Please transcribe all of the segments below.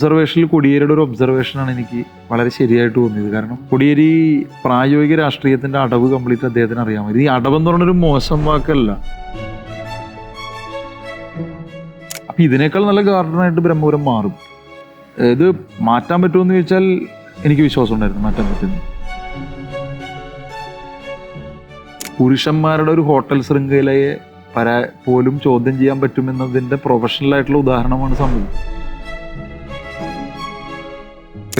ഒബ്സർവേഷനിൽ കോടിയേരിയുടെ ഒരു ഒബ്സർവേഷനാണ് എനിക്ക് വളരെ ശരിയായിട്ട് തോന്നിയത്. കാരണം കോടിയേരി പ്രായോഗിക രാഷ്ട്രീയത്തിന്റെ അടവ് കംപ്ലീറ്റ് അദ്ദേഹത്തിന് അറിയാമായിരുന്നു. ഈ അടവെന്ന് പറഞ്ഞൊരു മോശം വാക്കല്ല. അപ്പൊ ഇതിനേക്കാൾ നല്ല ഗാർഡനായിട്ട് ബ്രഹ്മപുരം മാറും. ഇത് മാറ്റാൻ പറ്റുമെന്ന് ചോദിച്ചാൽ എനിക്ക് വിശ്വാസം ഉണ്ടായിരുന്നു മാറ്റാൻ പറ്റുന്നു. പുരുഷന്മാരുടെ ഒരു ഹോട്ടൽ ശൃംഖലയെ പോലും ചോദ്യം ചെയ്യാൻ പറ്റുമെന്നതിന്റെ പ്രൊഫഷണൽ ആയിട്ടുള്ള ഉദാഹരണമാണ് സംഭവം.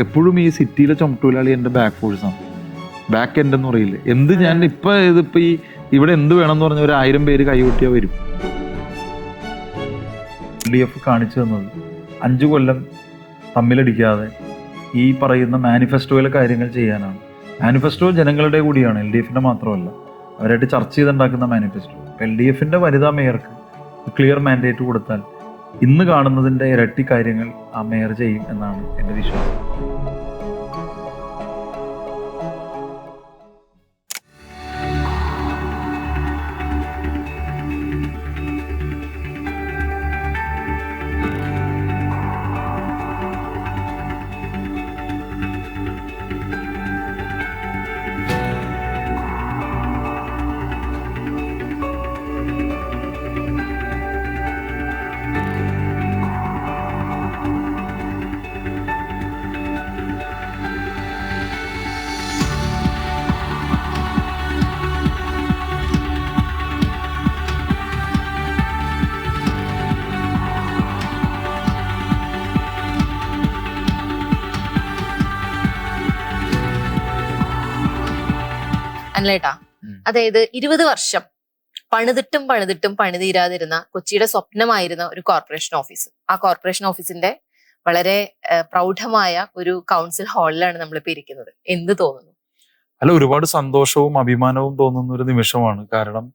എപ്പോഴും ഈ സിറ്റിയിലെ ചുമട്ടുതൊഴിലാളി എൻ്റെ ബാക്ക് ഫോഴ്സാണ്. ബാക്ക് എൻഡ് എന്ന് പറയില്ല. എന്ത് ഞാൻ ഇതിപ്പോ ഈ ഇവിടെ എന്ത് വേണമെന്ന് പറഞ്ഞ 1000 പേര് കൈകൊട്ടിയാൽ വരും. LDF കാണിച്ചു തന്നത് 5 കൊല്ലം തമ്മിലടിക്കാതെ ഈ പറയുന്ന മാനിഫെസ്റ്റോയിലെ കാര്യങ്ങൾ ചെയ്യാനാണ്. മാനിഫെസ്റ്റോ ജനങ്ങളുടെ കൂടിയാണ്, LDFന്റെ മാത്രമല്ല. അവരായിട്ട് ചർച്ച ചെയ്തുണ്ടാക്കുന്ന മാനിഫെസ്റ്റോ. LDFന്റെ വനിതാ മേയർക്ക് ക്ലിയർ മാൻഡേറ്റ് കൊടുത്താൽ ഇന്ന് കാണുന്നതിൻ്റെ ഇരട്ടി കാര്യങ്ങൾ ആ മേയർ ചെയ്യും എന്നാണ് എൻ്റെ വിശ്വാസം. അല്ലേട്ടാ, അതായത് 20 വർഷം പണിതിട്ടും പണിതീരാതിരുന്ന കൊച്ചിയുടെ സ്വപ്നമായിരുന്ന ഒരു കോർപ്പറേഷൻ ഓഫീസ്. ആ കോർപ്പറേഷൻ ഓഫീസിന്റെ വളരെ പ്രൗഢമായ ഒരു കൗൺസിൽ ഹാളിലാണ് നമ്മളിപ്പോ ഇരിക്കുന്നത്. എന്ത് തോന്നുന്നു? അല്ല, ഒരുപാട് സന്തോഷവും അഭിമാനവും തോന്നുന്ന ഒരു നിമിഷമാണ്. കാരണം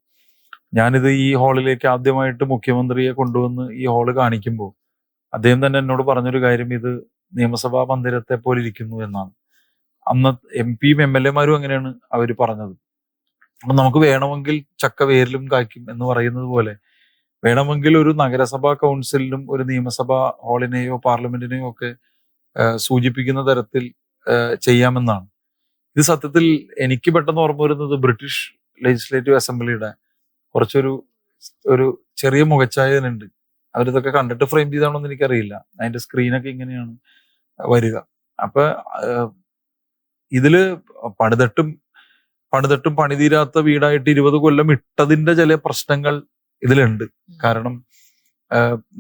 ഞാനിത് ഈ ഹാളിലേക്ക് ആദ്യമായിട്ട് മുഖ്യമന്ത്രിയെ കൊണ്ടുവന്ന് ഈ ഹാള് കാണിക്കുമ്പോൾ അദ്ദേഹം തന്നെ എന്നോട് പറഞ്ഞൊരു കാര്യം, ഇത് നിയമസഭാ മന്ദിരത്തെ പോലെ ഇരിക്കുന്നു എന്നാണ്. അന്ന് MP-യും MLA-മാരും അങ്ങനെയാണ് അവർ പറഞ്ഞത്. അപ്പൊ നമുക്ക് വേണമെങ്കിൽ ചക്ക വേരിലും കായ്ക്കും എന്ന് പറയുന്നത് പോലെ വേണമെങ്കിൽ ഒരു നഗരസഭാ കൗൺസിലിനും ഒരു നിയമസഭാ ഹാളിനെയോ പാർലമെന്റിനെയോ ഒക്കെ സൂചിപ്പിക്കുന്ന തരത്തിൽ ചെയ്യാമെന്നാണ്. ഇത് സത്യത്തിൽ എനിക്ക് പെട്ടെന്ന് ഓർമ്മ വരുന്നത് ബ്രിട്ടീഷ് ലെജിസ്ലേറ്റീവ് അസംബ്ലിയുടെ ഒരു ചെറിയ മുഖച്ഛായനുണ്ട്. അവരിതൊക്കെ കണ്ടിട്ട് ഫ്രെയിം ചെയ്താണോന്ന് എനിക്കറിയില്ല. അതിന്റെ സ്ക്രീനൊക്കെ ഇങ്ങനെയാണ് വരിക. അപ്പൊ ഇതില് പണിതിട്ടും പണിതീരാത്ത വീടായിട്ട് 20 കൊല്ലം ഇട്ടതിന്റെ ചില പ്രശ്നങ്ങൾ ഇതിലുണ്ട്. കാരണം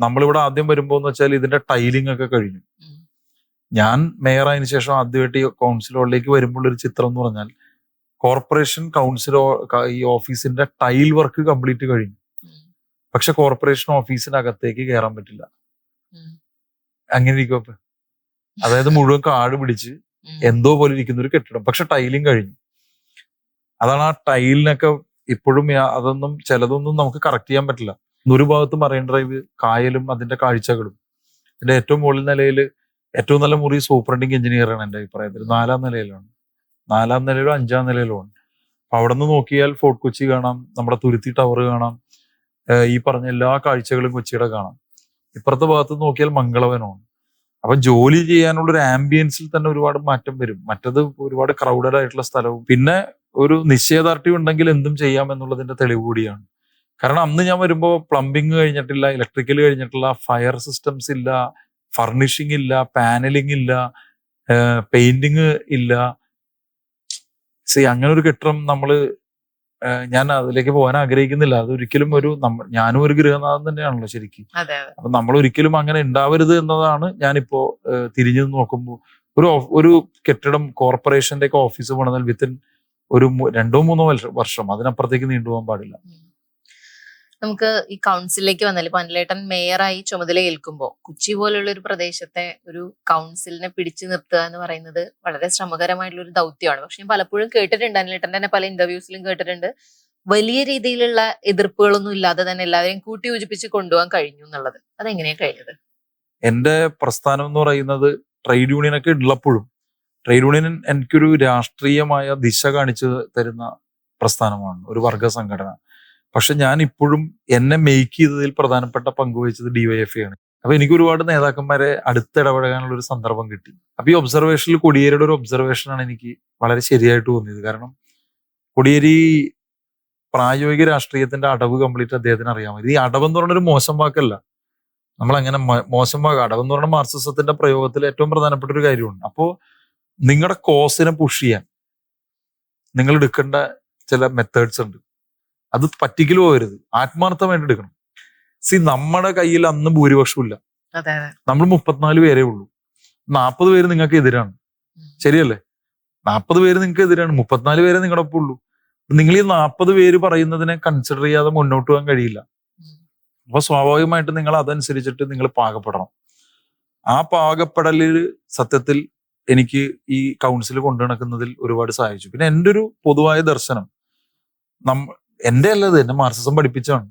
നമ്മളിവിടെ ആദ്യം വരുമ്പോ എന്ന് വെച്ചാൽ ഇതിന്റെ ടൈലിംഗ് ഒക്കെ കഴിഞ്ഞു. ഞാൻ മേയർ ആയതിനു ശേഷം ആദ്യമായിട്ട് ഈ കൗൺസിൽ ഹാളിലേക്ക് വരുമ്പോൾ ഒരു ചിത്രം എന്ന് പറഞ്ഞാൽ കോർപ്പറേഷൻ കൗൺസിൽ ഈ ഓഫീസിന്റെ ടൈൽ വർക്ക് കംപ്ലീറ്റ് കഴിഞ്ഞു. പക്ഷെ കോർപ്പറേഷൻ ഓഫീസിനകത്തേക്ക് കയറാൻ പറ്റില്ല. അങ്ങനെ ഇരിക്കും. അതായത് മുഴുവൻ കാട് പിടിച്ച് എന്തോ പോലെ ഇരിക്കുന്ന ഒരു കെട്ടിടം. പക്ഷെ ടൈലിംഗ് കഴിഞ്ഞു. അതാണ് ആ ടൈലിനൊക്കെ ഇപ്പോഴും ചിലതൊന്നും നമുക്ക് കറക്റ്റ് ചെയ്യാൻ പറ്റില്ല. ഒരു ഭാഗത്ത് മറൈൻ ഡ്രൈവ്, കായലും അതിന്റെ കാഴ്ചകളും. ഇതിന്റെ ഏറ്റവും മുകളിൽ നിലയിൽ ഏറ്റവും നല്ല മുറി സൂപ്രണ്ടിങ് എഞ്ചിനീയറാണ് എൻ്റെ അഭിപ്രായത്തിൽ. 4ാം നിലയിലാണ്, 4ാം നിലയിലോ 5ാം നിലയിലോ ആണ്. അപ്പൊ അവിടെ നിന്ന് നോക്കിയാൽ ഫോർട്ട് കൊച്ചി കാണാം, നമ്മുടെ തുരുത്തി ടവർ കാണാം, ഈ പറഞ്ഞ എല്ലാ കാഴ്ചകളും കൊച്ചിയുടെ കാണാം. ഇപ്പുറത്തെ ഭാഗത്ത് നോക്കിയാൽ മംഗളവനമാണ്. അപ്പൊ ജോലി ചെയ്യാനുള്ളൊരു ആംബിയൻസിൽ തന്നെ ഒരുപാട് മാറ്റം വരും. മറ്റത് ഒരുപാട് ക്രൗഡഡ് ആയിട്ടുള്ള സ്ഥലവും പിന്നെ ഒരു നിശ്ചയദാർഢ്യം ഉണ്ടെങ്കിൽ എന്തും ചെയ്യാം എന്നുള്ളതിന്റെ തെളിവ് കൂടിയാണ്. കാരണം അന്ന് ഞാൻ വരുമ്പോൾ പ്ലംബിംഗ് കഴിഞ്ഞിട്ടില്ല, ഇലക്ട്രിക്കൽ കഴിഞ്ഞിട്ടില്ല, ഫയർ സിസ്റ്റംസ് ഇല്ല, ഫർണിഷിംഗ് ഇല്ല, പാനലിംഗ് ഇല്ല, പെയിന്റിങ് ഇല്ല. അങ്ങനെ ഒരു കെട്ടിടം ഞാൻ അതിലേക്ക് പോകാൻ ആഗ്രഹിക്കുന്നില്ല. അതൊരിക്കലും ഞാനും ഒരു ഗൃഹനാഥൻ തന്നെയാണല്ലോ ശരിക്കും. അപ്പൊ നമ്മൾ ഒരിക്കലും അങ്ങനെ ഉണ്ടാവരുത് എന്നതാണ് ഞാനിപ്പോ തിരിഞ്ഞു നോക്കുമ്പോൾ. ഒരു കെട്ടിടം കോർപ്പറേഷന്റെ ഒക്കെ ഓഫീസ് പണിതാൽ വിത്തിൻ ഒരു 2-3 വർഷം അതിനപ്പുറത്തേക്ക് നീണ്ടുപോകാൻ പാടില്ല. നമുക്ക് ഈ കൗൺസിലിലേക്ക് വന്നാൽ ഇപ്പൊ അനിലേട്ടൻ മേയറായി ചുമതല ഏൽക്കുമ്പോൾ കൊച്ചി പോലുള്ള ഒരു പ്രദേശത്തെ ഒരു കൗൺസിലിനെ പിടിച്ചു നിർത്തുക എന്ന് പറയുന്നത് വളരെ ശ്രമകരമായിട്ടുള്ള ഒരു ദൗത്യമാണ്. പക്ഷെ ഞാൻ പലപ്പോഴും കേട്ടിട്ടുണ്ട്, അനിലേട്ടൻ തന്നെ പല ഇന്റർവ്യൂസിലും കേട്ടിട്ടുണ്ട്, വലിയ രീതിയിലുള്ള എതിർപ്പുകളൊന്നും ഇല്ലാതെ തന്നെ എല്ലാവരെയും കൂട്ടി യോജിപ്പിച്ച് കൊണ്ടുപോകാൻ കഴിഞ്ഞു എന്നുള്ളത്. അതെങ്ങനെയാ കഴിഞ്ഞത്? എന്റെ പ്രസ്ഥാനം എന്ന് പറയുന്നത് ട്രേഡ് യൂണിയനൊക്കെ ഉള്ളപ്പോഴും ട്രേഡ് യൂണിയൻ എനിക്കൊരു രാഷ്ട്രീയമായ ദിശ കാണിച്ചു തരുന്ന പ്രസ്ഥാനമാണ്, ഒരു വർഗ സംഘടന. പക്ഷെ ഞാൻ ഇപ്പോഴും എന്നെ മേക്ക് ചെയ്തതിൽ പ്രധാനപ്പെട്ട പങ്കുവഹിച്ചത് DYFI ആണ്. അപ്പൊ എനിക്ക് ഒരുപാട് നേതാക്കന്മാരെ അടുത്തിടപഴകാനുള്ള ഒരു സന്ദർഭം കിട്ടി. അപ്പൊ ഈ ഒബ്സർവേഷനിൽ കോടിയേരിയുടെ ഒരു ഒബ്സർവേഷനാണ് എനിക്ക് വളരെ ശരിയായിട്ട് തോന്നിയത്. കാരണം കോടിയേരി പ്രായോഗിക രാഷ്ട്രീയത്തിന്റെ അടവ് കംപ്ലീറ്റ് അദ്ദേഹത്തിന് അറിയാമായിരുന്നു. ഈ അടവെന്ന് പറഞ്ഞൊരു മോശം വാക്കല്ല, നമ്മൾ അങ്ങനെ മോശം വാക്ക്. അടവെന്ന് പറഞ്ഞ മാർക്സിസത്തിന്റെ പ്രയോഗത്തിൽ ഏറ്റവും പ്രധാനപ്പെട്ട ഒരു കാര്യമാണ്. അപ്പോ നിങ്ങളുടെ കോസിനെ പുഷ് ചെയ്യാൻ നിങ്ങൾ എടുക്കേണ്ട ചില മെത്തേഡ്സ് ഉണ്ട്. അത് പറ്റിക്കൽ പോകരുത്, ആത്മാർത്ഥമായിട്ട് എടുക്കണം. നമ്മുടെ കയ്യിൽ അന്ന് ഭൂരിപക്ഷം ഇല്ല, നമ്മൾ 34 പേരേ ഉള്ളൂ. 40 പേര് നിങ്ങൾക്ക് എതിരാണ്, ശരിയല്ലേ? 40 പേര് നിങ്ങൾക്ക് എതിരാണ്, 34 പേരെ നിങ്ങളുടെ ഒപ്പം ഉള്ളൂ. നിങ്ങൾ ഈ 40 പേര് പറയുന്നതിനെ കൺസിഡർ ചെയ്യാതെ മുന്നോട്ട് പോകാൻ കഴിയില്ല. അപ്പൊ സ്വാഭാവികമായിട്ട് നിങ്ങൾ അതനുസരിച്ചിട്ട് നിങ്ങൾ പാകപ്പെടണം. ആ പാകപ്പെടലിൽ സത്യത്തിൽ എനിക്ക് ഈ കൗൺസിൽ കൊണ്ടു നടക്കുന്നതിൽ ഒരുപാട് സഹായിച്ചു. പിന്നെ എൻ്റെ ഒരു പൊതുവായ ദർശനം, എന്റെ അല്ലത്, എന്നെ മാർക്സിസം പഠിപ്പിച്ചാണ്.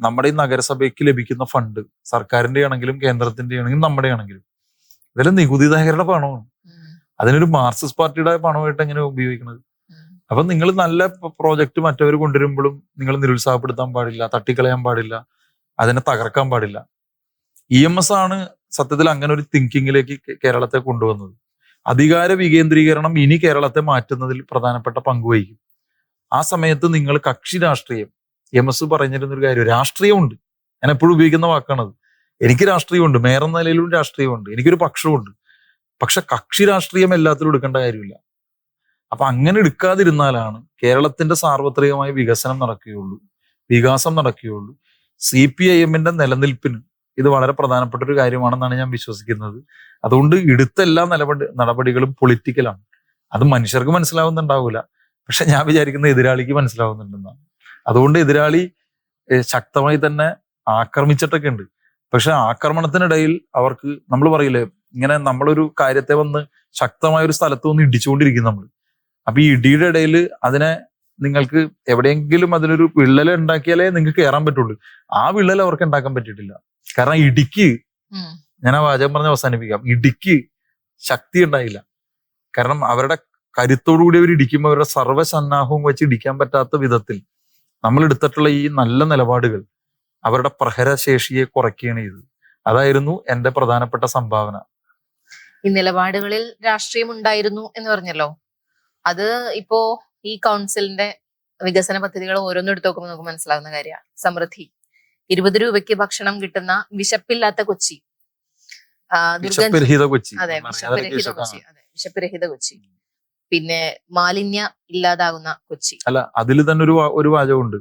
നമ്മുടെ ഈ നഗരസഭയ്ക്ക് ലഭിക്കുന്ന ഫണ്ട് സർക്കാരിന്റെ ആണെങ്കിലും കേന്ദ്രത്തിന്റെ ആണെങ്കിലും നമ്മുടെ ആണെങ്കിലും ഇതെല്ലാം നികുതിദായകരുടെ പണമാണ്. അതിനൊരു മാർക്സിസ്റ്റ് പാർട്ടിയുടെ പണമായിട്ട് എങ്ങനെ ഉപയോഗിക്കുന്നത്? അപ്പൊ നിങ്ങൾ നല്ല പ്രോജക്റ്റ് മറ്റവർ കൊണ്ടുവരുമ്പോഴും നിങ്ങൾ നിരുത്സാഹപ്പെടുത്താൻ പാടില്ല, തട്ടിക്കളയാൻ പാടില്ല, അതിനെ തകർക്കാൻ പാടില്ല. EMS ആണ് സത്യത്തിൽ അങ്ങനെ ഒരു തിങ്കിങ്ങിലേക്ക് കേരളത്തെ കൊണ്ടുവന്നത്. അധികാര വികേന്ദ്രീകരണം ഇനി കേരളത്തെ മാറ്റുന്നതിൽ പ്രധാനപ്പെട്ട പങ്കുവഹിക്കും. ആ സമയത്ത് നിങ്ങൾ കക്ഷി രാഷ്ട്രീയം, EMS പറഞ്ഞിരുന്നൊരു കാര്യം, രാഷ്ട്രീയമുണ്ട്. ഞാൻ എപ്പോഴും ഉപയോഗിക്കുന്ന വാക്കാണത്. എനിക്ക് രാഷ്ട്രീയമുണ്ട്, മേയർ എന്ന നിലയിലും രാഷ്ട്രീയമുണ്ട്, എനിക്കൊരു പക്ഷമുണ്ട്. പക്ഷെ കക്ഷി രാഷ്ട്രീയം എല്ലാത്തിലും എടുക്കേണ്ട കാര്യമില്ല. അപ്പൊ അങ്ങനെ എടുക്കാതിരുന്നാലാണ് കേരളത്തിന്റെ സാർവത്രികമായ വികസനം നടക്കുകയുള്ളൂ, വികാസം നടക്കുകയുള്ളൂ. CPIM-ന്റെ നിലനിൽപ്പിന് ഇത് വളരെ പ്രധാനപ്പെട്ട ഒരു കാര്യമാണെന്നാണ് ഞാൻ വിശ്വസിക്കുന്നത്. അതുകൊണ്ട് എടുത്ത എല്ലാ നടപടികളും പൊളിറ്റിക്കലാണ്. അത് മനുഷ്യർക്ക് മനസ്സിലാവുന്നുണ്ടാവില്ല, പക്ഷെ ഞാൻ വിചാരിക്കുന്ന എതിരാളിക്ക് മനസ്സിലാവുന്നുണ്ടെന്നാണ്. അതുകൊണ്ട് എതിരാളി ശക്തമായി തന്നെ ആക്രമിച്ചിട്ടൊക്കെ ഉണ്ട്. പക്ഷെ ആക്രമണത്തിനിടയിൽ അവർക്ക്, നമ്മൾ പറയില്ലേ, ഇങ്ങനെ നമ്മളൊരു കാര്യത്തെ വന്ന് ശക്തമായ ഒരു സ്ഥലത്ത് വന്ന് ഇടിച്ചുകൊണ്ടിരിക്കും നമ്മൾ. അപ്പൊ ഈ ഇടിയുടെ ഇടയിൽ അതിനെ നിങ്ങൾക്ക് എവിടെയെങ്കിലും അതിനൊരു വിള്ളൽ ഉണ്ടാക്കിയാലേ നിങ്ങൾക്ക് കയറാൻ പറ്റുള്ളൂ. ആ വിള്ളൽ അവർക്ക് ഉണ്ടാക്കാൻ പറ്റിയിട്ടില്ല. കാരണം ഇടിക്ക്, ഞാൻ ആ വാചകം പറഞ്ഞ് അവസാനിപ്പിക്കാം, ഇടിക്ക് ശക്തി ഉണ്ടായില്ല. കാരണം അവരുടെ കരുത്തോടുകൂടി അവർ ഇടിക്കുമ്പോൾ അവരുടെ സർവ്വസന്നാഹവും വെച്ച് ഇടിക്കാൻ പറ്റാത്ത വിധത്തിൽ നമ്മൾ എടുത്തിട്ടുള്ള ഈ നല്ല നിലപാടുകൾ അവരുടെ പ്രഹരശേഷിയെ കുറയ്ക്കുകയാണ് ചെയ്തത്. അതായിരുന്നു എന്റെ പ്രധാനപ്പെട്ട സംഭാവന. ഈ നിലപാടുകളിൽ രാഷ്ട്രീയം ഉണ്ടായിരുന്നു എന്ന് പറഞ്ഞല്ലോ, അത് ഇപ്പോ ഈ കൗൺസിലിന്റെ വികസന പദ്ധതികൾ ഓരോന്നും എടുത്തു നോക്കുമ്പോൾ നമുക്ക് മനസ്സിലാകുന്ന കാര്യമാണ്. സമൃദ്ധി, 20 രൂപയ്ക്ക് ഭക്ഷണം കിട്ടുന്ന വിശപ്പില്ലാത്ത കൊച്ചി, വിശപ്പരഹിത കൊച്ചി, അതെ വിശപ്പരഹിത കൊച്ചി. പിന്നെ മാലിന്യ ഇല്ലാതാകുന്ന കൊച്ചി. അല്ല, അതിൽ തന്നെ ഒരു വാചകമുണ്ട്.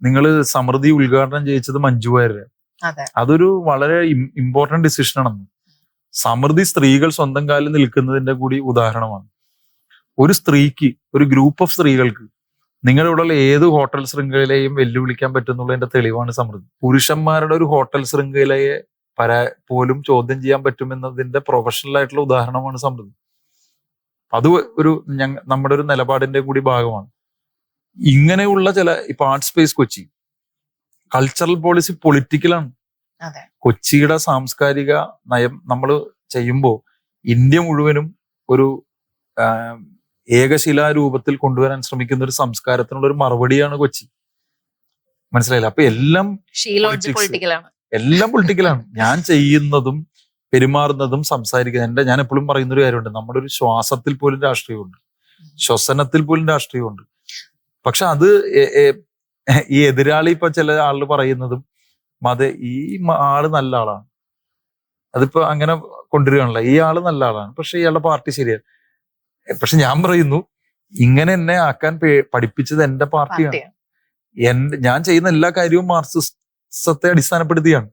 നിങ്ങൾ സമൃദ്ധി ഉദ്ഘാടനം ചെയ്യിച്ചത് മഞ്ജു വാര്യർ. അതൊരു വളരെ ഇമ്പോർട്ടന്റ് ഡിസിഷൻ ആണെന്ന്. സമൃദ്ധി സ്ത്രീകൾ സ്വന്തം കാലിൽ നിൽക്കുന്നതിന്റെ കൂടി ഉദാഹരണമാണ്. ഒരു സ്ത്രീക്ക്, ഒരു ഗ്രൂപ്പ് ഓഫ് സ്ത്രീകൾക്ക് നിങ്ങളുടെ ഇവിടെയുള്ള ഏത് ഹോട്ടൽ ശൃംഖലയെയും വെല്ലുവിളിക്കാൻ പറ്റുന്നുള്ളതിന്റെ തെളിവാണ് സമൃദ്ധി. പുരുഷന്മാരുടെ ഒരു ഹോട്ടൽ ശൃംഖലയെ പോലും ചോദ്യം ചെയ്യാൻ പറ്റുമെന്നതിന്റെ പ്രൊഫഷണൽ ആയിട്ടുള്ള ഉദാഹരണമാണ് സമൃദ്ധി. അത് നമ്മുടെ ഒരു നിലപാടിന്റെ കൂടി ഭാഗമാണ്. ഇങ്ങനെയുള്ള ചില ഇപ്പൊ art space Kochi, cultural policy പൊളിറ്റിക്കലാണ്. കൊച്ചിയുടെ സാംസ്കാരിക നയം നമ്മൾ ചെയ്യുമ്പോൾ ഇന്ത്യ മുഴുവനും ഒരു ഏകശിലാരൂപത്തിൽ കൊണ്ടുവരാൻ ശ്രമിക്കുന്ന ഒരു സംസ്കാരത്തിനുള്ള ഒരു മറുപടിയാണ് കൊച്ചി. മനസ്സിലായില്ല? അപ്പൊ എല്ലാം പൊളിറ്റിക്കലാണ്. ഞാൻ ചെയ്യുന്നതും പെരുമാറുന്നതും സംസാരിക്കുന്നത്, ഞാൻ എപ്പോഴും പറയുന്ന ഒരു കാര്യമുണ്ട്, നമ്മുടെ ഒരു ശ്വാസത്തിൽ പോലും രാഷ്ട്രീയമുണ്ട്, ശ്വസനത്തിൽ പോലും രാഷ്ട്രീയമുണ്ട്. പക്ഷെ അത് ഈ എതിരാളി ഇപ്പൊ ചില ആളുകൾ പറയുന്നതും ഈ ആള് നല്ല ആളാണ്, അതിപ്പോ അങ്ങനെ കൊണ്ടുവരികയാണല്ലോ, ഈ ആള് നല്ല ആളാണ്, പക്ഷെ ഇയാളുടെ പാർട്ടി ശരിയാണ്. പക്ഷെ ഞാൻ പറയുന്നു, ഇങ്ങനെ എന്നെ ആക്കാൻ പഠിപ്പിച്ചത് എന്റെ പാർട്ടിയാണ്. ഞാൻ ചെയ്യുന്ന എല്ലാ കാര്യവും മാർക്സിസത്തെ അടിസ്ഥാനപ്പെടുത്തിയാണ്.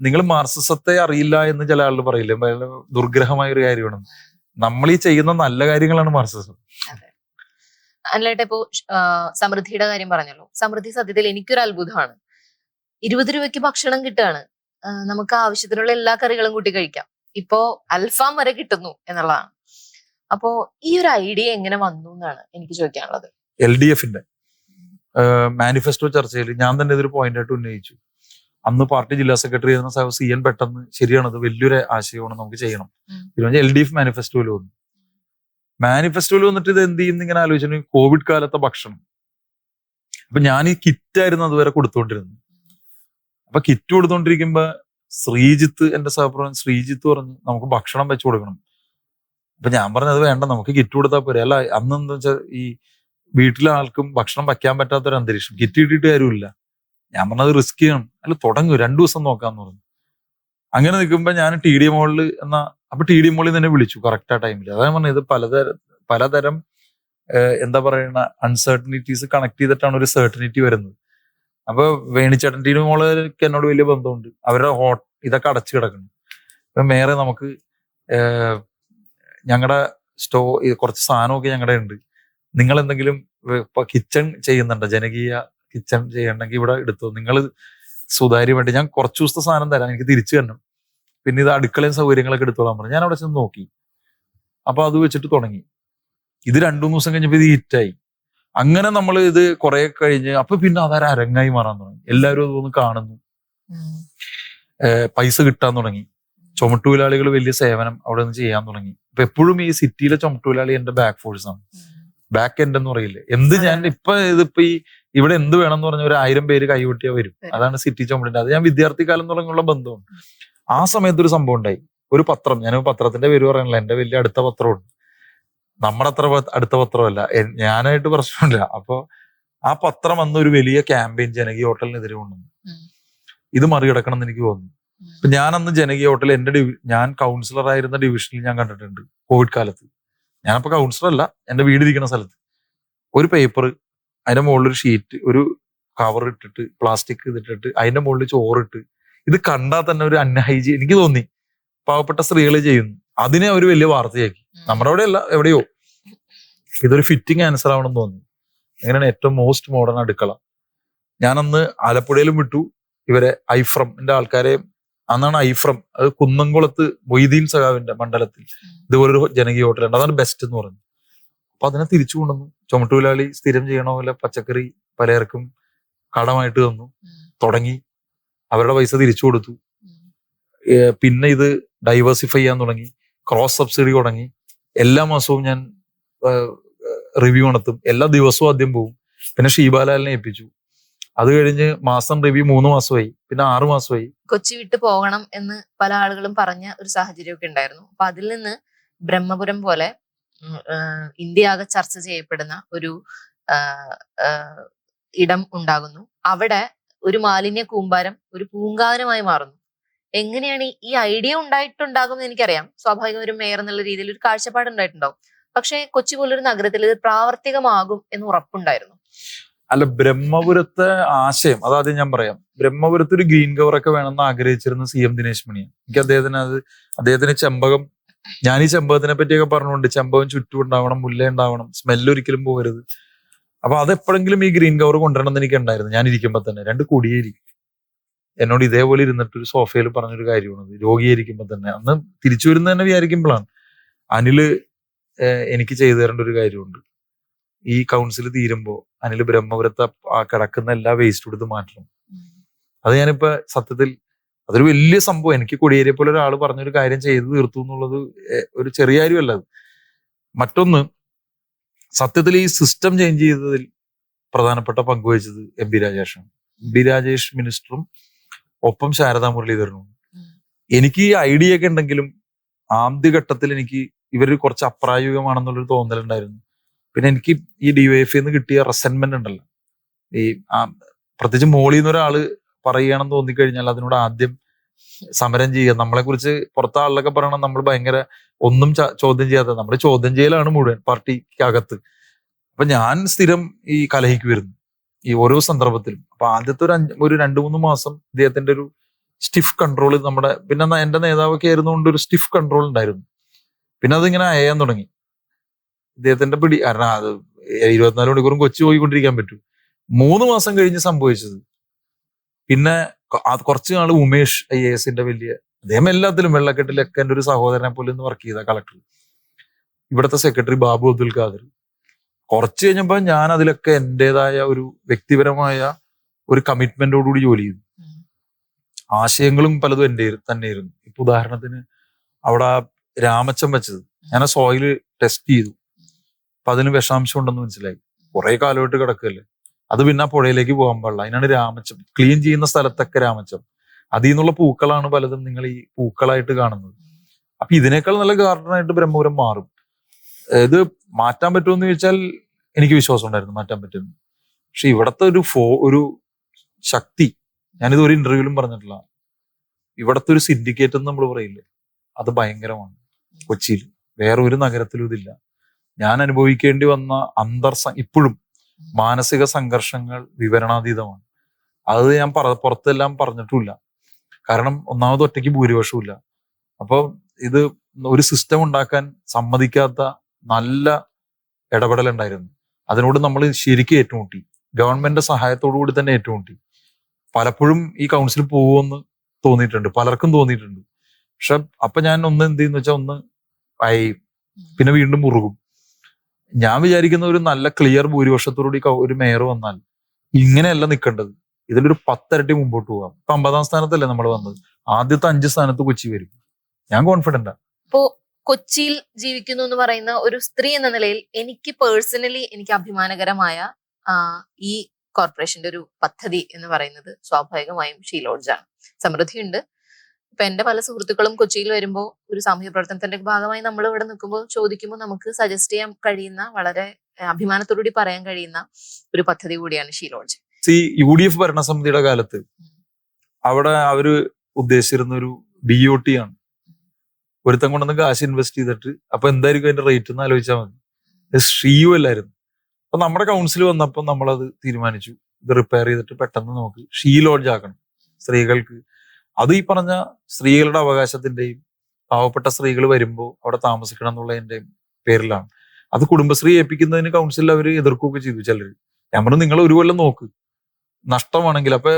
നിങ്ങൾ മാർക്സിസത്തെ അറിയില്ല എന്ന് ചില ആളുകൾ പറയില്ലേ, ദുർഗ്രഹമായ ഒരു കാര്യമാണ്. നമ്മൾ ഈ ചെയ്യുന്ന നല്ല കാര്യങ്ങളാണ് മാർക്സിസം. അല്ലാട്ടെ, ഇപ്പോ സമൃദ്ധിയുടെ കാര്യം പറഞ്ഞല്ലോ. സമൃദ്ധി സത്യത്തിൽ എനിക്കൊരു അത്ഭുതമാണ്. 20 രൂപയ്ക്ക് ഭക്ഷണം കിട്ടുകയാണ്, നമുക്ക് ആവശ്യത്തിനുള്ള എല്ലാ കറികളും കൂട്ടി കഴിക്കാം. ഇപ്പോ അൽഫാം വരെ കിട്ടുന്നു എന്നുള്ളതാണ്. അപ്പോ ഈ ഒരു ഐഡിയ എങ്ങനെ വന്നു എന്നാണ് എനിക്ക് ചോദിക്കാനുള്ളത്. LDF-ന്റെ മാനിഫെസ്റ്റോ ചർച്ചയിൽ ഞാൻ തന്നെ ഇതൊരു പോയിന്റ് ആയിട്ട് ഉന്നയിച്ചു. അന്ന് പാർട്ടി ജില്ലാ സെക്രട്ടറി ആയിരുന്ന CN പെട്ടെന്ന്, ശരിയാണത്, വലിയൊരു ആശയമാണ്, നമുക്ക് ചെയ്യണം. LDF മാനിഫെസ്റ്റോയിൽ വന്നു. മാനിഫെസ്റ്റോയിൽ വന്നിട്ട് ഇത് എന്ത് ചെയ്യുന്ന ഇങ്ങനെ ആലോചിച്ചു. കോവിഡ് കാലത്തെ ഭക്ഷണം. അപ്പൊ ഞാൻ ഈ കിറ്റായിരുന്നു അതുവരെ കൊടുത്തുകൊണ്ടിരുന്നത്. അപ്പൊ കിറ്റ് കൊടുത്തോണ്ടിരിക്കുമ്പോ ശ്രീജിത്ത്, എന്റെ സഹപ്രവർത്തകൻ ശ്രീജിത്ത് പറഞ്ഞു നമുക്ക് ഭക്ഷണം വെച്ചു കൊടുക്കണം. അപ്പൊ ഞാൻ പറഞ്ഞത് വേണ്ട, നമുക്ക് കിറ്റ് കൊടുത്താൽ പോരെ. അല്ല, അന്ന് എന്താ വെച്ചാൽ ഈ വീട്ടിലെ ആൾക്കും ഭക്ഷണം വയ്ക്കാൻ പറ്റാത്തൊരു അന്തരീക്ഷം, കിറ്റ് കിട്ടിയിട്ട് കാര്യമില്ല. ഞാൻ പറഞ്ഞത് റിസ്ക് ചെയ്യണം. അല്ല, തുടങ്ങും 2 ദിവസം നോക്കാന്ന് പറഞ്ഞു. അങ്ങനെ നിൽക്കുമ്പോ ഞാൻ ടി ഡി മോളിൽ അപ്പൊ ടി ഡി മോളിൽ തന്നെ വിളിച്ചു കറക്റ്റ് ആ ടൈമിൽ. അതാണ് പറഞ്ഞത്, ഇത് പലതരം എന്താ പറയുന്ന അൺസർട്ടനിറ്റീസ് കണക്ട് ചെയ്തിട്ടാണ് ഒരു സർട്ടനിറ്റി വരുന്നത്. അപ്പൊ വേണിച്ചേട്ടൻ ടി ഡി മോളൊക്കെ എന്നോട് വലിയ ബന്ധമുണ്ട്. അവരുടെ ഇതൊക്കെ അടച്ചു കിടക്കുന്നു. ഇപ്പൊ മേറെ നമുക്ക് ഞങ്ങളുടെ കുറച്ച് സാധനമൊക്കെ ഞങ്ങളുടെ ഉണ്ട്, നിങ്ങൾ എന്തെങ്കിലും ഇപ്പൊ കിച്ചൺ ചെയ്യുന്നുണ്ടോ, ജനകീയ കിച്ചൺ ചെയ്യണമെങ്കിൽ ഇവിടെ എടുത്തോ, നിങ്ങൾ സുതാര്യമായിട്ട് ഞാൻ കുറച്ച് ദിവസത്തെ സാധനം തരാം, എനിക്ക് തിരിച്ചു തരണം, പിന്നെ ഇത് അടുക്കളയും സൗകര്യങ്ങളൊക്കെ എടുത്തോളാൻ പറഞ്ഞു. ഞാൻ അവിടെ ചെന്ന് നോക്കി. അപ്പൊ അത് വെച്ചിട്ട് തുടങ്ങി. ഇത് 2-3 ദിവസം കഴിഞ്ഞപ്പോ ഇത് ഹിറ്റായി. അങ്ങനെ നമ്മൾ ഇത് കുറെ കഴിഞ്ഞ് അപ്പൊ പിന്നെ അതൊരു അരങ്ങായി മാറാൻ തുടങ്ങി. എല്ലാവരും അതൊന്ന് കാണുന്നു, പൈസ കിട്ടാൻ തുടങ്ങി. ചുമട്ടുതൊഴിലാളികൾ വലിയ സേവനം അവിടെ നിന്ന് ചെയ്യാൻ തുടങ്ങി. ഇപ്പൊ എപ്പോഴും ഈ സിറ്റിയിലെ ചുമട്ടുതൊഴിലാളി എന്റെ ബാക്ക് ഫോഴ്സ് ആണ്, ബാക്ക് എൻഡ് എന്ന് പറയില്ലേ. ഞാൻ ഇതിപ്പോ ഇവിടെ എന്ത് വേണം എന്ന് പറഞ്ഞ 1000 പേര് കൈകൊട്ടിയാ വരും. അതാണ് സിറ്റി ചുമട്ടിന്റെ. അത് ഞാൻ വിദ്യാർത്ഥി കാലം തുടങ്ങിയുള്ള ബന്ധമാണ്. ആ സമയത്ത് ഒരു സംഭവം ഉണ്ടായി. ഒരു പത്രം, ഞാൻ പത്രത്തിന്റെ പേര് പറയണില്ല, എന്റെ വലിയ അടുത്ത പത്രമുണ്ട്, നമ്മുടെ അത്ര അടുത്ത പത്രമല്ല, ഞാനായിട്ട് പ്രശ്നമില്ല. അപ്പൊ ആ പത്രം അന്ന് ഒരു വലിയ ക്യാമ്പയിൻ ജനകീയ ഹോട്ടലിനെതിരെ കൊണ്ടുവന്നു. ഇത് മറികടക്കണം എന്ന് എനിക്ക് തോന്നുന്നു. അപ്പൊ ഞാൻ അന്ന് ജനകീയ ഹോട്ടൽ ഞാൻ കൗൺസിലർ ആയിരുന്ന ഡിവിഷനിൽ ഞാൻ കണ്ടിട്ടുണ്ട് കോവിഡ് കാലത്ത്. ഞാനപ്പോ കൗൺസിലർ അല്ല, എന്റെ വീടിരിക്കുന്ന സ്ഥലത്ത് ഒരു പേപ്പർ, അതിന്റെ മുകളിൽ ഒരു ഷീറ്റ്, ഒരു കവർ ഇട്ടിട്ട് പ്ലാസ്റ്റിക് ഇതിട്ടിട്ട് അതിന്റെ മുകളിൽ ചോറിട്ട്, ഇത് കണ്ടാൽ തന്നെ ഒരു അൺഹൈജീൻ എനിക്ക് തോന്നി. പാവപ്പെട്ട സ്ത്രീകൾ ചെയ്യുന്നു, അതിനെ ഒരു വലിയ വാർത്തയാക്കി. നമ്മുടെ അവിടെ അല്ല, എവിടെയോ. ഇതൊരു ഫിറ്റിംഗ് ആൻസർ ആവണമെന്ന് തോന്നി. അങ്ങനെയാണ് ഏറ്റവും മോസ്റ്റ് മോഡേൺ അടുക്കള. ഞാനന്ന് ആലപ്പുഴയിലും വിട്ടു ഇവരെ, ഐഫ്രമിന്റെ ആൾക്കാരെ. അന്നാണ് ഐഫ്രം, അത് കുന്നംകുളത്ത് മൊയ്തീൻ സഖാവിന്റെ മണ്ഡലത്തിൽ ഇതുപോലൊരു ജനകീയ ഹോട്ടലുണ്ട്, അതാണ് ബെസ്റ്റ് എന്ന് പറഞ്ഞു. അപ്പൊ അതിനെ തിരിച്ചു കൊണ്ടുവന്നു. ചുമട്ടുതൊഴിലാളി സ്ഥിരം ചെയ്യണ പോലെ പച്ചക്കറി പലർക്കും കടമായിട്ട് തന്നു, തുടങ്ങി. അവരുടെ പൈസ തിരിച്ചു കൊടുത്തു. പിന്നെ ഇത് ഡൈവേഴ്സിഫൈ ചെയ്യാൻ തുടങ്ങി, ക്രോസ് സബ്സിഡി തുടങ്ങി. എല്ലാ മാസവും ഞാൻ റിവ്യൂ നടത്തും, എല്ലാ ദിവസവും ആദ്യം പോകും. പിന്നെ ഷീബാലാലിനെ ഏൽപ്പിച്ചു. അത് കഴിഞ്ഞ് മാസം റിവ്യൂ 3 മാസമായി, പിന്നെ 6 മാസമായി. കൊച്ചി വിട്ട് പോകണം എന്ന് പല ആളുകളും പറഞ്ഞ ഒരു സാഹചര്യമൊക്കെ ഉണ്ടായിരുന്നു. അപ്പൊ അതിൽ നിന്ന് ബ്രഹ്മപുരം പോലെ ഇന്ത്യ ആകെ ചർച്ച ചെയ്യപ്പെടുന്ന ഒരു ഇടം ഉണ്ടാകുന്നു. അവിടെ ഒരു മാലിന്യ കൂമ്പാരം ഒരു പൂങ്കാവനമായി മാറുന്നു. എങ്ങനെയാണ് ഈ ഐഡിയ ഉണ്ടായിട്ടുണ്ടാകും എന്ന് എനിക്കറിയാം. സ്വാഭാവികം ഒരു മേയർ എന്നുള്ള രീതിയിൽ ഒരു കാഴ്ചപ്പാട് ഉണ്ടായിട്ടുണ്ടാവും. പക്ഷെ കൊച്ചി പോലൊരു നഗരത്തിൽ ഇത് പ്രാവർത്തികമാകും എന്ന് ഉറപ്പുണ്ടായിരുന്നു. അല്ല, ബ്രഹ്മപുരത്തെ ആശയം അതാദ്യം ഞാൻ പറയാം. ബ്രഹ്മപുരത്ത് ഒരു ഗ്രീൻ കവർ ഒക്കെ വേണമെന്ന് ആഗ്രഹിച്ചിരുന്ന CM ദിനേശ് മണിയാണ്. എനിക്ക് അദ്ദേഹത്തിന് ചെമ്പകം, ഞാൻ ഈ ചെമ്പകത്തിനെ പറ്റിയൊക്കെ പറഞ്ഞുകൊണ്ട്, ചെമ്പകം ചുറ്റും ഉണ്ടാവണം, മുല്ല ഉണ്ടാവണം, സ്മെല്ല് ഒരിക്കലും പോകരുത്. അപ്പൊ അതെപ്പോഴെങ്കിലും ഈ ഗ്രീൻ കവർ കൊണ്ടുവരണം എന്ന് എനിക്ക് ഉണ്ടായിരുന്നു. ഞാൻ ഇരിക്കുമ്പോ തന്നെ 2 കൊടിയേരി എന്നോട് ഇതേപോലെ ഇരുന്നിട്ട് ഒരു സോഫയിൽ പറഞ്ഞൊരു കാര്യമാണ്, രോഗിയായിരിക്കുമ്പോ തന്നെ. അന്ന് തിരിച്ചു വരുന്ന തന്നെ വിചാരിക്കുമ്പോഴാണ് അനില് എനിക്ക് ചെയ്തു തരേണ്ട ഒരു കാര്യമുണ്ട്. ഈ കൗൺസിൽ തീരുമ്പോ അനിൽ ബ്രഹ്മപുരത്ത് കിടക്കുന്ന എല്ലാ വേസ്റ്റ് എടുത്ത് മാറ്റണം. അത് ഞാനിപ്പോ സത്യത്തിൽ അതൊരു വലിയ സംഭവം. എനിക്ക് കൊടിയേരിയെ പോലെ ഒരാൾ പറഞ്ഞൊരു കാര്യം ചെയ്തു തീർത്തു എന്നുള്ളത് ഒരു ചെറിയ കാര്യമല്ല അത്. മറ്റൊന്ന്, സത്യത്തിൽ ഈ സിസ്റ്റം ചേഞ്ച് ചെയ്തതിൽ പ്രധാനപ്പെട്ട പങ്കുവഹിച്ചത് MP രാജേഷാണ്. MP രാജേഷ് മിനിസ്റ്ററും ഒപ്പം ശാരദാ മുരളീധരനും. എനിക്ക് ഈ ഐഡിയ ഒക്കെ ഉണ്ടെങ്കിലും ആദ്യഘട്ടത്തിൽ എനിക്ക് ഇവർ കുറച്ച് അപ്രായോഗികമാണെന്നുള്ളൊരു തോന്നലുണ്ടായിരുന്നു. പിന്നെ എനിക്ക് ഈ DYFI കിട്ടിയ റെസെന്റ്മെന്റ് ഉണ്ടല്ലോ, ഈ പ്രത്യേകിച്ച് മോളിൽ നിന്ന് ഒരാള് പറയുകയാണെന്ന് തോന്നിക്കഴിഞ്ഞാൽ അതിനോട് ആദ്യം സമരം ചെയ്യുക. നമ്മളെ കുറിച്ച് പുറത്തെ ആളിലൊക്കെ പറയണം നമ്മൾ ഭയങ്കര ഒന്നും ചോദ്യം ചെയ്യാത്ത, നമ്മുടെ ചോദ്യം ചെയ്യലാണ് മുഴുവൻ പാർട്ടിക്കകത്ത്. അപ്പൊ ഞാൻ സ്ഥിരം ഈ കലഹിക്കുമായിരുന്നു ഈ ഓരോ സന്ദർഭത്തിലും. അപ്പൊ ആദ്യത്തെ ഒരു 2-3 മാസം ഇദ്ദേഹത്തിന്റെ ഒരു സ്റ്റിഫ് കൺട്രോൾ നമ്മുടെ, പിന്നെ എന്റെ നേതാവൊക്കെ ആയിരുന്നുകൊണ്ട് ഒരു സ്റ്റിഫ് കൺട്രോൾ ഉണ്ടായിരുന്നു. പിന്നെ അതിങ്ങനെ അയയാൻ തുടങ്ങി ഇദ്ദേഹത്തിന്റെ പിടി. കാരണം അത് 24 മണിക്കൂറും കൊച്ചി പോയിക്കൊണ്ടിരിക്കാൻ പറ്റൂ. 3 മാസം കഴിഞ്ഞ് സംഭവിച്ചത്, പിന്നെ കുറച്ചു നാള് ഉമേഷ് IAS വലിയ, അദ്ദേഹം എല്ലാത്തിലും വെള്ളക്കെട്ടിലൊക്കെ എൻ്റെ ഒരു സഹോദരനെ പോലെ ഒന്ന് വർക്ക് ചെയ്ത കളക്ടർ, ഇവിടുത്തെ സെക്രട്ടറി ബാബു അബ്ദുൽ ഖാദർ. കുറച്ച് കഴിഞ്ഞപ്പോ ഞാൻ അതിലൊക്കെ എന്റേതായ ഒരു വ്യക്തിപരമായ ഒരു കമ്മിറ്റ്മെന്റോടുകൂടി ജോലി ചെയ്തു. ആശയങ്ങളും പലതും എൻ്റെ തന്നെയായിരുന്നു. ഇപ്പൊ ഉദാഹരണത്തിന് അവിടെ രാമച്ചം വെച്ചത് ഞാൻ ആ സോയില് ടെസ്റ്റ് ചെയ്തു. അപ്പൊ അതിന് വിഷാംശം ഉണ്ടെന്ന് മനസ്സിലായി. കുറെ കാലമായിട്ട് കിടക്കല്ലേ, അത് പിന്നെ ആ പുഴയിലേക്ക് പോകാൻ പാടില്ല. അതിനാണ് രാമച്ചം. ക്ലീൻ ചെയ്യുന്ന സ്ഥലത്തൊക്കെ രാമച്ചം. അതിൽ നിന്നുള്ള പൂക്കളാണ് പലതും നിങ്ങൾ ഈ പൂക്കളായിട്ട് കാണുന്നത്. അപ്പൊ ഇതിനേക്കാൾ നല്ല ഗാർഡനായിട്ട് ബ്രഹ്മപുരം മാറും. ഇത് മാറ്റാൻ പറ്റുമെന്ന് ചോദിച്ചാൽ എനിക്ക് വിശ്വാസം ഉണ്ടായിരുന്നു മാറ്റാൻ പറ്റുമെന്ന്. പക്ഷെ ഇവിടത്തെ ഒരു ശക്തി, ഞാനിത് ഒരു ഇന്റർവ്യൂവിലും പറഞ്ഞിട്ടില്ല, ഇവിടത്തെ ഒരു സിൻഡിക്കേറ്റ് എന്ന് നമ്മൾ പറയില്ലേ, അത് ഭയങ്കരമാണ് കൊച്ചിയിൽ. വേറെ ഒരു നഗരത്തിലും ഇതില്ല. ഞാൻ അനുഭവിക്കേണ്ടി വന്ന ഇപ്പോഴും മാനസിക സംഘർഷങ്ങൾ വിവരണാതീതമാണ്. അത് ഞാൻ പുറത്തെല്ലാം പറഞ്ഞിട്ടുമില്ല. കാരണം ഒന്നാമത് ഒറ്റയ്ക്ക് ഭൂരിപക്ഷമില്ല. അപ്പൊ ഇത് ഒരു സിസ്റ്റം ഉണ്ടാക്കാൻ സമ്മതിക്കാത്ത നല്ല ഇടപെടലുണ്ടായിരുന്നു. അതിനോട് നമ്മൾ ശരിക്കും ഏറ്റുമുട്ടി. ഗവൺമെന്റിന്റെ സഹായത്തോടു കൂടി തന്നെ ഏറ്റുമുട്ടി. പലപ്പോഴും ഈ കൗൺസിൽ പോകുമെന്ന് തോന്നിയിട്ടുണ്ട്, പലർക്കും തോന്നിയിട്ടുണ്ട്. പക്ഷെ അപ്പൊ ഞാൻ ഒന്ന് എന്ത് ചെയ്യുന്ന വെച്ചാൽ ഒന്ന് പിന്നെ വീണ്ടും മുറുകും. ഞാൻ വിചാരിക്കുന്ന ഒരു നല്ല ക്ലിയർ ഭൂരിപക്ഷത്തോടുകൂടി ഒരു മേയർ വന്നാൽ ഇങ്ങനെയല്ല നിൽക്കേണ്ടത്, ഇതിലൊരു 10 ഇരട്ടി മുമ്പോട്ട് പോകാം. ഇപ്പൊ 50-ാം സ്ഥാനത്തല്ലേ നമ്മൾ വന്നത്, ആദ്യത്തെ 5 സ്ഥാനത്ത് കൊച്ചി വരും. ഞാൻ കോൺഫിഡന്റാ. ഇപ്പോ കൊച്ചിയിൽ ജീവിക്കുന്നു എന്ന് പറയുന്ന ഒരു സ്ത്രീ എന്ന നിലയിൽ എനിക്ക് പേഴ്സണലി എനിക്ക് അഭിമാനകരമായ ഈ കോർപ്പറേഷന്റെ ഒരു പദ്ധതി എന്ന് പറയുന്നത് സ്വാഭാവികമായും ഷീ ലോഡ്ജാണ്. സമൃദ്ധിയുണ്ട്. ഇപ്പൊ എന്റെ പല സുഹൃത്തുക്കളും കൊച്ചിയിൽ വരുമ്പോൾ ഒരു സാമൂഹ്യ പ്രവർത്തനത്തിന്റെ ഭാഗമായി നമ്മൾ ഇവിടെ നിൽക്കുമ്പോൾ ചോദിക്കുമ്പോൾ നമുക്ക് സജസ്റ്റ് ചെയ്യാൻ കഴിയുന്ന, വളരെ അഭിമാനത്തോടുകൂടി പറയാൻ കഴിയുന്ന ഒരു പദ്ധതി കൂടിയാണ് ഷീ ലോഡ്ജ്. UDF ഭരണസമിതിയുടെ കാലത്ത് അവിടെ അവര് ഉദ്ദേശിച്ചിരുന്ന ഒരു BOT ആണ്. ഒരുത്തം കൊണ്ടുവന്ന് കാശ് ഇൻവെസ്റ്റ് ചെയ്തിട്ട് അപ്പൊ എന്തായിരിക്കും അതിന്റെ റേറ്റ് എന്ന് ആലോചിച്ചാൽ മതി. ശ്രീയു അല്ലായിരുന്നു. അപ്പൊ നമ്മുടെ കൗൺസിൽ വന്നപ്പോൾ നമ്മളത് തീരുമാനിച്ചു, ഇത് റിപ്പയർ ചെയ്തിട്ട് പെട്ടെന്ന് നമുക്ക് ഷീ ലോഡ്ജ് ആക്കണം സ്ത്രീകൾക്ക്. അത് ഈ പറഞ്ഞ സ്ത്രീകളുടെ അവകാശത്തിന്റെയും പാവപ്പെട്ട സ്ത്രീകൾ വരുമ്പോൾ അവിടെ താമസിക്കണം എന്നുള്ളതിന്റെയും പേരിലാണ്. അത് കുടുംബശ്രീ ഏൽപ്പിക്കുന്നതിന് കൗൺസിലിൽ അവർ എതിർക്കുകയൊക്കെ ചെയ്തു ചിലർ. ഞാൻ പറഞ്ഞു നിങ്ങൾ ഒരു കൊല്ലം നോക്ക്, നഷ്ടമാണെങ്കിൽ. അപ്പൊ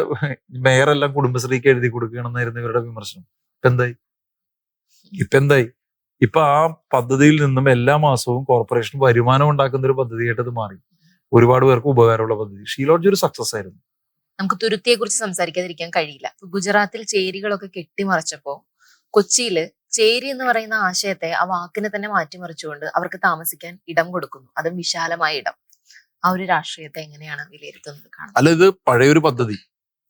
മേയറെല്ലാം കുടുംബശ്രീക്ക് എഴുതി കൊടുക്കുകയാണെന്നായിരുന്നു ഇവരുടെ വിമർശനം. ഇപ്പൊ എന്തായി? ഇപ്പൊ ആ പദ്ധതിയിൽ നിന്നും എല്ലാ മാസവും കോർപ്പറേഷൻ വരുമാനം ഉണ്ടാക്കുന്ന ഒരു പദ്ധതിയായിട്ട് അത് മാറി. ഒരുപാട് പേർക്ക് ഉപകാരമുള്ള പദ്ധതി. ഷീ ലോഡ്ജ് ഒരു സക്സസ് ആയിരുന്നു. നമുക്ക് തുരുത്തിയെ കുറിച്ച് സംസാരിക്കാതിരിക്കാൻ കഴിയില്ല. ഗുജറാത്തിൽ ചേരികളൊക്കെ കെട്ടിമറിച്ചപ്പോ കൊച്ചിയില് ചേരി എന്ന് പറയുന്ന ആശയത്തെ, ആ വാക്കിനെ തന്നെ മാറ്റിമറിച്ചുകൊണ്ട് അവർക്ക് താമസിക്കാൻ ഇടം കൊടുക്കുന്നു, അതും വിശാലമായ ഇടം. ആ ഒരു രാഷ്ട്രീയത്തെ എങ്ങനെയാണ് വിലയിരുത്തുന്നത്? അല്ല, ഇത് പഴയൊരു പദ്ധതി,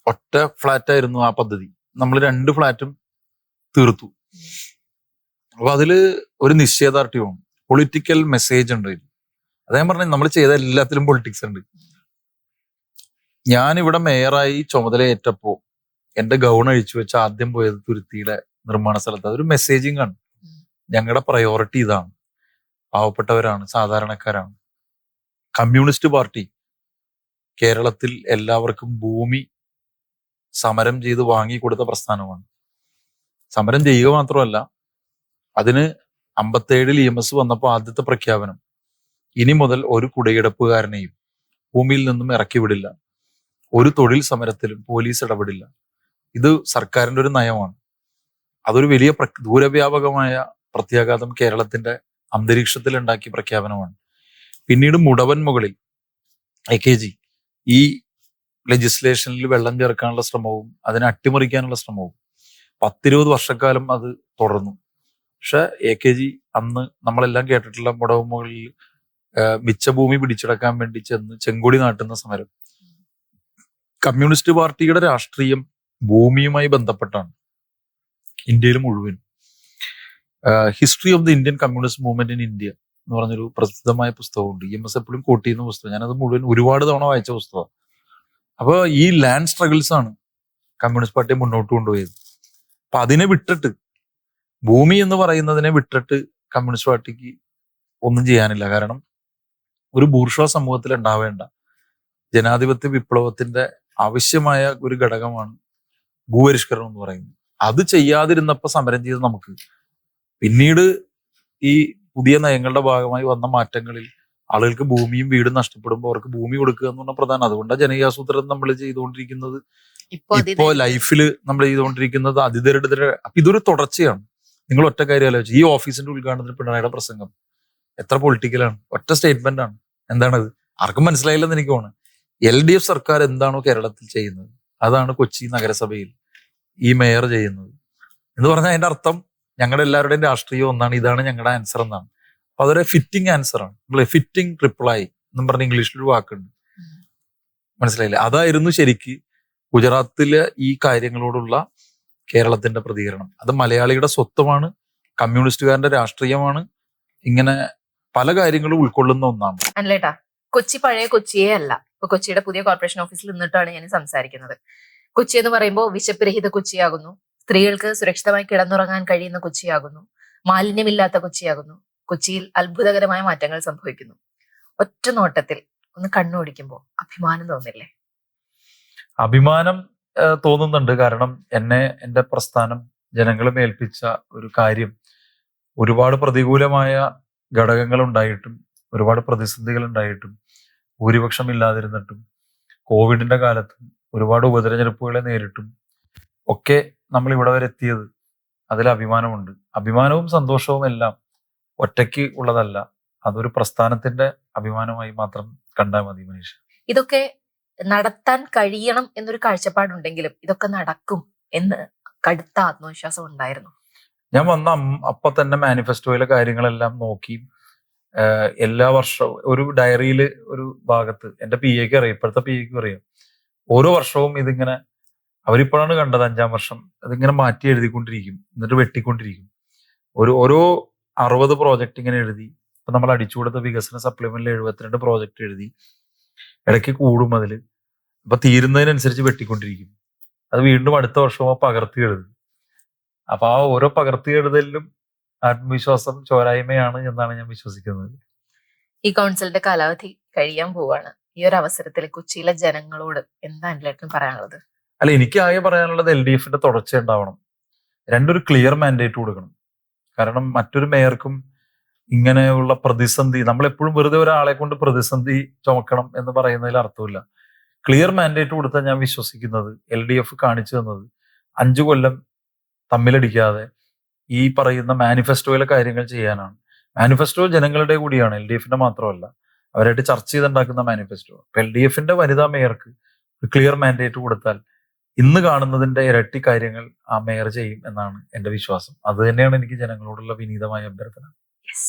ഒറ്റ ഫ്ലാറ്റ് ആയിരുന്നു ആ പദ്ധതി. നമ്മൾ 2 ഫ്ലാറ്റും തീർത്തു. അപ്പൊ അതില് ഒരു നിശ്ചയദാർഢ്യവും പൊളിറ്റിക്കൽ മെസ്സേജ് ഉണ്ട്. അതേ പറഞ്ഞ നമ്മൾ ചെയ്ത എല്ലാത്തിലും പൊളിറ്റിക്സ് ഉണ്ട്. ഞാനിവിടെ മേയറായി ചുമതലയേറ്റപ്പോ എന്റെ ഗൗൺ അഴിച്ചു വെച്ച് ആദ്യം പോയത് തുരുത്തിയുടെ നിർമ്മാണ സ്ഥലത്ത്. അതൊരു മെസ്സേജിങ് ആണ്. ഞങ്ങളുടെ പ്രയോറിറ്റി ഇതാണ്, പാവപ്പെട്ടവരാണ്, സാധാരണക്കാരാണ്. കമ്മ്യൂണിസ്റ്റ് പാർട്ടി കേരളത്തിൽ എല്ലാവർക്കും ഭൂമി സമരം ചെയ്ത് വാങ്ങിക്കൊടുത്ത പ്രസ്ഥാനമാണ്. സമരം ചെയ്യുക മാത്രമല്ല, അതിന് 57 EMS വന്നപ്പോൾ ആദ്യത്തെ പ്രഖ്യാപനം, ഇനി മുതൽ ഒരു കുടയെടുപ്പുകാരനെയും ഭൂമിയിൽ നിന്നും ഇറക്കി വിടില്ല, ഒരു തൊഴിൽ സമരത്തിലും പോലീസ് ഇടപെടില്ല. ഇത് സർക്കാരിന്റെ ഒരു നയമാണ്. അതൊരു വലിയ ദൂരവ്യാപകമായ പ്രത്യാഘാതം കേരളത്തിന്റെ അന്തരീക്ഷത്തിൽ ഉണ്ടാക്കിയ പ്രഖ്യാപനമാണ്. പിന്നീട് മുടവൻ മുകളിൽ AKG ഈ ലെജിസ്ലേഷനിൽ വെള്ളം ചേർക്കാനുള്ള ശ്രമവും അതിനെ അട്ടിമറിക്കാനുള്ള ശ്രമവും 10-20 വർഷക്കാലം അത് തുടർന്നു. പക്ഷെ AKG അന്ന് നമ്മളെല്ലാം കേട്ടിട്ടുള്ള മുടവൻ മുകളിൽ മിച്ചഭൂമി പിടിച്ചെടുക്കാൻ വേണ്ടി ചെന്ന് ചെങ്കൊടി നാട്ടുന്ന സമരം. കമ്മ്യൂണിസ്റ്റ് പാർട്ടിയുടെ രാഷ്ട്രീയം ഭൂമിയുമായി ബന്ധപ്പെട്ടാണ് ഇന്ത്യയിൽ മുഴുവൻ. History of the Indian communist movement in India എന്ന് പറഞ്ഞൊരു പ്രസിദ്ധമായ പുസ്തകമുണ്ട്. EMS എപ്പോഴും കോട്ട് ചെയ്യുന്ന പുസ്തകം. ഞാനത് മുഴുവൻ ഒരുപാട് തവണ വായിച്ച പുസ്തകമാണ്. അപ്പൊ ഈ ലാൻഡ് സ്ട്രഗിൾസ് ആണ് കമ്മ്യൂണിസ്റ്റ് പാർട്ടിയെ മുന്നോട്ട് കൊണ്ടുപോയത്. അപ്പൊ അതിനെ വിട്ടിട്ട്, ഭൂമി എന്ന് പറയുന്നതിനെ വിട്ടിട്ട് കമ്മ്യൂണിസ്റ്റ് പാർട്ടിക്ക് ഒന്നും ചെയ്യാനില്ല. കാരണം ഒരു ബൂർഷ്വാ സമൂഹത്തിൽ ഉണ്ടാവേണ്ട ജനാധിപത്യ വിപ്ലവത്തിന്റെ ആവശ്യമായ ഒരു ഘടകമാണ് ഭൂപരിഷ്കരണം എന്ന് പറയുന്നത്. അത് ചെയ്യാതിരുന്നപ്പോ സമരം ചെയ്ത് നമുക്ക് പിന്നീട് ഈ പുതിയ നയങ്ങളുടെ ഭാഗമായി വന്ന മാറ്റങ്ങളിൽ ആളുകൾക്ക് ഭൂമിയും വീടും നഷ്ടപ്പെടുമ്പോൾ അവർക്ക് ഭൂമി കൊടുക്കുക എന്ന് പറഞ്ഞ പ്രധാനം. അതുകൊണ്ടാണ് ജനകീയാസൂത്രണം നമ്മൾ ചെയ്തുകൊണ്ടിരിക്കുന്നത്. ഇപ്പോ ലൈഫിൽ നമ്മൾ ചെയ്തുകൊണ്ടിരിക്കുന്നത് അതിദരിദ്ര. അപ്പൊ ഇതൊരു തുടർച്ചയാണ്. നിങ്ങൾ ഒറ്റ കാര്യം ആലോചിച്ചു, ഈ ഓഫീസിന്റെ ഉദ്ഘാടനത്തിന് പിണറായിയുടെ പ്രസംഗം എത്ര പൊളിറ്റിക്കലാണ്, ഒറ്റ സ്റ്റേറ്റ്മെന്റ് ആണ്. എന്താണത്? ആർക്കും മനസ്സിലായില്ലെന്ന് എനിക്ക് തോന്നുന്നു. LDF സർക്കാർ എന്താണോ കേരളത്തിൽ ചെയ്യുന്നത് അതാണ് കൊച്ചി നഗരസഭയിൽ ഈ മേയർ ചെയ്യുന്നത് എന്ന് പറഞ്ഞാൽ അതിന്റെ അർത്ഥം ഞങ്ങളുടെ എല്ലാവരുടെയും രാഷ്ട്രീയം ഒന്നാണ്, ഇതാണ് ഞങ്ങളുടെ ആൻസർ എന്നാണ്. അപ്പൊ അതൊരു ഫിറ്റിംഗ് ആൻസർ ആണ്. നമ്മൾ ഫിറ്റിംഗ് റിപ്ലൈ എന്നും പറഞ്ഞ ഇംഗ്ലീഷിലൊരു വാക്കുണ്ട്. മനസ്സിലായില്ലേ? അതായിരുന്നു ശരിക്ക് ഗുജറാത്തിലെ ഈ കാര്യങ്ങളോടുള്ള കേരളത്തിന്റെ പ്രതികരണം. അത് മലയാളിയുടെ സ്വത്വമാണ്, കമ്മ്യൂണിസ്റ്റുകാരന്റെ രാഷ്ട്രീയമാണ്, ഇങ്ങനെ പല കാര്യങ്ങളും ഉൾക്കൊള്ളുന്ന ഒന്നാണ്. അല്ലേട്ടാ, കൊച്ചി പഴയ കൊച്ചിയേ അല്ല. ഇപ്പൊ കൊച്ചിയുടെ പുതിയ കോർപ്പറേഷൻ ഓഫീസിൽ നിന്നിട്ടാണ് ഞാൻ സംസാരിക്കുന്നത്. കൊച്ചി എന്ന് പറയുമ്പോൾ വിശപ്പ് രഹിത കൊച്ചിയാകുന്നു, സ്ത്രീകൾക്ക് സുരക്ഷിതമായി കിടന്നുറങ്ങാൻ കഴിയുന്ന കൊച്ചിയാകുന്നു, മാലിന്യമില്ലാത്ത കൊച്ചിയാകുന്നു. കൊച്ചിയിൽ അത്ഭുതകരമായ മാറ്റങ്ങൾ സംഭവിക്കുന്നു. ഒറ്റ നോട്ടത്തിൽ ഒന്ന് കണ്ണോടിക്കുമ്പോൾ അഭിമാനം തോന്നില്ലേ? അഭിമാനം തോന്നുന്നുണ്ട്. കാരണം എന്റെ പ്രസ്ഥാനം ജനങ്ങളെ ഏൽപ്പിച്ച ഒരു കാര്യം ഒരുപാട് പ്രതികൂലമായ ഘടകങ്ങൾ ഉണ്ടായിട്ടും ഒരുപാട് പ്രതിസന്ധികൾ ഉണ്ടായിട്ടും ഭൂരിപക്ഷം ഇല്ലാതിരുന്നിട്ടും കോവിഡിന്റെ കാലത്തും ഒരുപാട് ഉപതെരഞ്ഞെടുപ്പുകളെ നേരിട്ടും ഒക്കെ നമ്മൾ ഇവിടെ വരെ എത്തിയത്, അതിൽ അഭിമാനമുണ്ട്. അഭിമാനവും സന്തോഷവും എല്ലാം ഒറ്റയ്ക്ക് ഉള്ളതല്ല, അതൊരു പ്രസ്ഥാനത്തിന്റെ അഭിമാനമായി മാത്രം കണ്ടാൽ മതി മനുഷ്യ. ഇതൊക്കെ നടത്താൻ കഴിയണം എന്നൊരു കാഴ്ചപ്പാടുണ്ടെങ്കിലും ഇതൊക്കെ നടക്കും എന്ന് കടുത്ത ആത്മവിശ്വാസം ഉണ്ടായിരുന്നു. ഞാൻ വന്ന അപ്പൊ തന്നെ മാനിഫെസ്റ്റോയിലെ കാര്യങ്ങളെല്ലാം നോക്കി എല്ലാ വർഷവും ഒരു ഡയറിയിൽ ഒരു ഭാഗത്ത് എന്റെ പി എക്ക് അറിയാം, ഇപ്പോഴത്തെ പി എക്ക് അറിയാം, ഓരോ വർഷവും ഇതിങ്ങനെ അവരിപ്പോഴാണ് കണ്ടത് 5ാം വർഷം അതിങ്ങനെ മാറ്റി എഴുതിക്കൊണ്ടിരിക്കും, എന്നിട്ട് വെട്ടിക്കൊണ്ടിരിക്കും. ഓരോ 60 പ്രോജക്റ്റ് ഇങ്ങനെ എഴുതി. ഇപ്പൊ നമ്മൾ അടിച്ചു കൊടുത്ത വികസന സപ്ലിമെന്റിൽ 72 പ്രോജക്റ്റ് എഴുതി. ഇടയ്ക്ക് കൂടും അതിൽ. അപ്പൊ തീരുന്നതിനനുസരിച്ച് വെട്ടിക്കൊണ്ടിരിക്കും. അത് വീണ്ടും അടുത്ത വർഷവും പകർത്തി എഴുതും. അപ്പൊ ആ ഓരോ പകർത്തി എഴുതലിലും ആത്മവിശ്വാസം ചോരായ്മയാണ് എന്നാണ് ഞാൻ വിശ്വസിക്കുന്നത്. ഈ കൗൺസിലിന്റെ കാലാവധി കഴിയാൻ പോവാണ്. ഈ ഒരു അവസരത്തിൽ കൊച്ചിയിലെ ജനങ്ങളോട് എന്താണ് എല്ലാവർക്കും പറയാനുള്ളത്? അല്ല, എനിക്ക് ആകെ പറയാനുള്ളത് LDFന്റെ തുടർച്ച ഉണ്ടാവണം. രണ്ടൊരു ക്ലിയർ മാൻഡേറ്റ് കൊടുക്കണം. കാരണം മറ്റൊരു മേയർക്കും ഇങ്ങനെയുള്ള പ്രതിസന്ധി, നമ്മളെപ്പോഴും വെറുതെ ഒരാളെ കൊണ്ട് പ്രതിസന്ധി ചുമക്കണം എന്ന് പറയുന്നതിൽ അർത്ഥമില്ല. ക്ലിയർ മാൻഡേറ്റ് കൊടുത്താൽ ഞാൻ വിശ്വസിക്കുന്നത് LDF കാണിച്ചു തന്നത് 5 കൊല്ലം തമ്മിലടിക്കാതെ ഈ പറയുന്ന മാനിഫെസ്റ്റോയിലെ കാര്യങ്ങൾ ചെയ്യാനാണ്. മാനിഫെസ്റ്റോ ജനങ്ങളുടെ കൂടിയാണ്, LDFന്റെ മാത്രമല്ല. അവരായിട്ട് ചർച്ച ചെയ്തുണ്ടാക്കുന്ന മാനിഫെസ്റ്റോ. അപ്പൊ LDFന്റെ വനിതാ മേയർക്ക് ക്ലിയർ മാൻഡേറ്റ് കൊടുത്താൽ ഇന്ന് കാണുന്നതിന്റെ ഇരട്ടി കാര്യങ്ങൾ ആ മേയർ ചെയ്യും എന്നാണ് എന്റെ വിശ്വാസം. അത് തന്നെയാണ് എനിക്ക് ജനങ്ങളോടുള്ള വിനീതമായ അഭ്യർത്ഥന. Yes.